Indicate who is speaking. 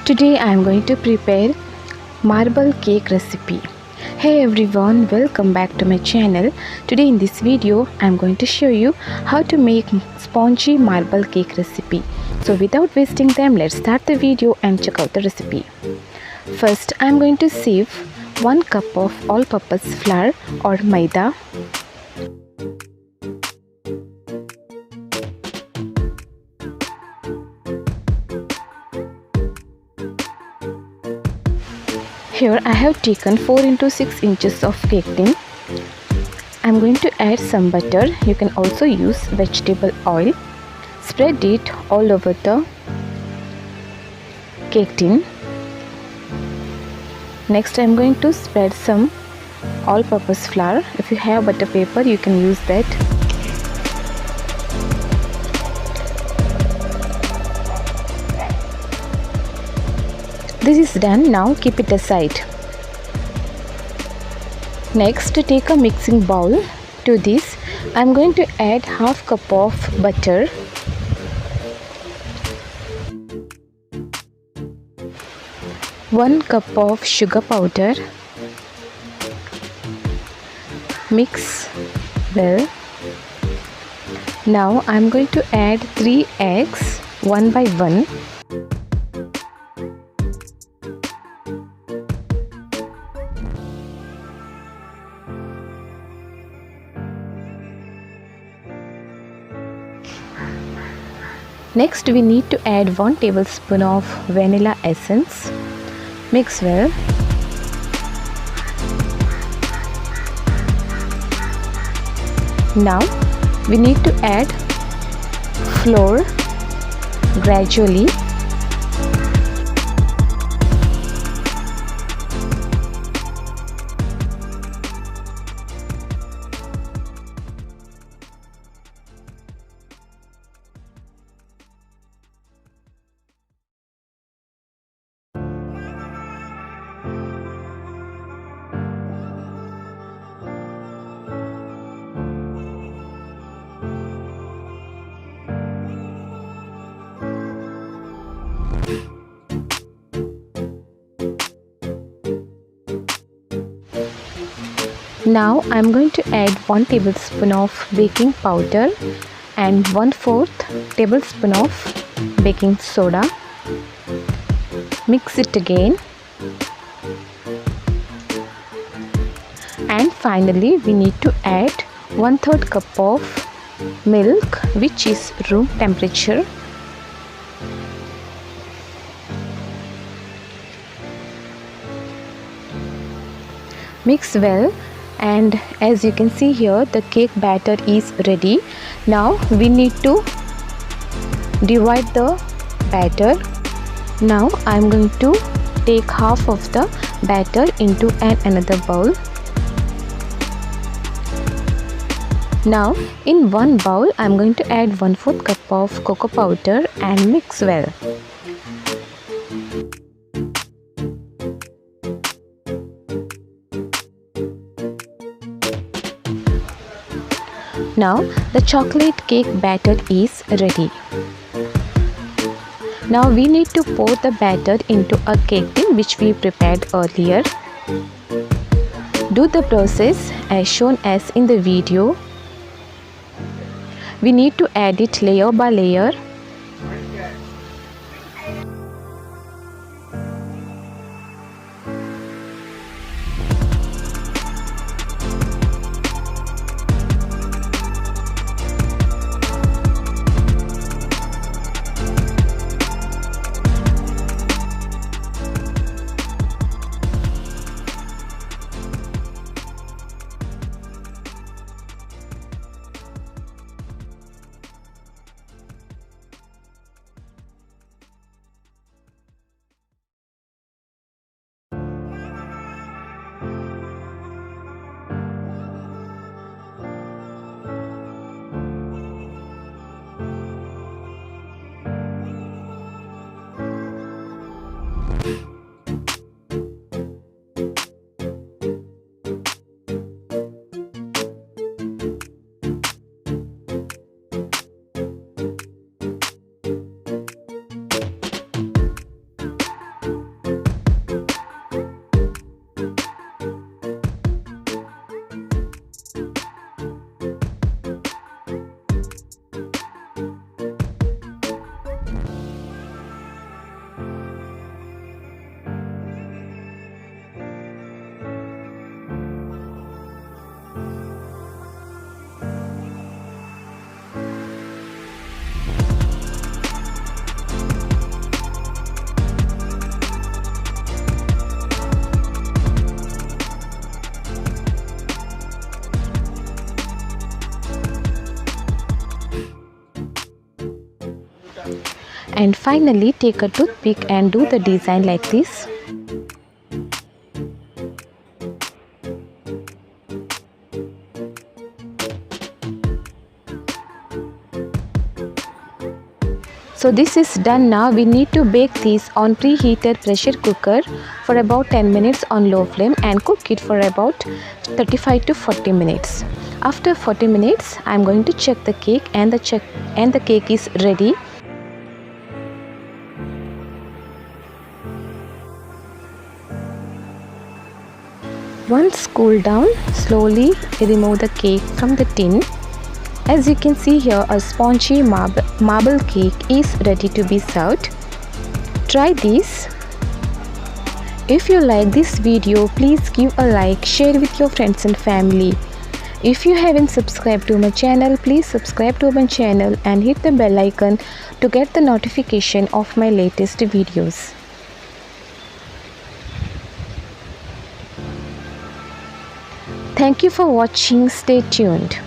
Speaker 1: Today I am going to prepare marble cake recipe. Hey everyone, welcome back to my channel. Today in this video I am going to show you how to make spongy marble cake recipe. So without wasting time, let's start the video and check out the recipe. First I am going to sieve 1 cup of all-purpose flour or maida. Here I have taken 4 into 6 inches of cake tin. I am going to add some butter. You can also use vegetable oil. Spread it all over the cake tin. Next I am going to spread some all-purpose flour. If you have butter paper, you can use that. This is done. Now keep it aside. Next, take a mixing bowl. To this I am going to add half cup of butter, one cup of sugar powder. Mix well. Now I am going to add 3 eggs one by one. Next we need to add 1 tablespoon of vanilla essence. Mix well. Now we need to add flour gradually. Now I am going to add 1 tablespoon of baking powder and 1/4 tablespoon of baking soda. Mix it again. And finally we need to add 1/3 cup of milk, which is room temperature. Mix well. And as you can see here, the cake batter is ready. Now we need to divide the batter. Now I am going to take half of the batter into another bowl. Now in one bowl I am going to add 1/4 cup of cocoa powder and mix well. Now the chocolate cake batter is ready. Now we need to pour the batter into a cake tin which we prepared earlier. Do the process as shown as in the video. We need to add it layer by layer. And finally take a toothpick and do the design like this. So this is done now. We need to bake this on preheated pressure cooker for about 10 minutes on low flame and cook it for about 35 to 40 minutes. After 40 minutes, I am going to check the cake and the cake is ready. Once cooled down, slowly remove the cake from the tin. As you can see here, a spongy marble cake is ready to be served. Try this. If you like this video, please give a like, share with your friends and family. If you haven't subscribed to my channel, please subscribe to my channel and hit the bell icon to get the notification of my latest videos. Thank you for watching. Stay tuned.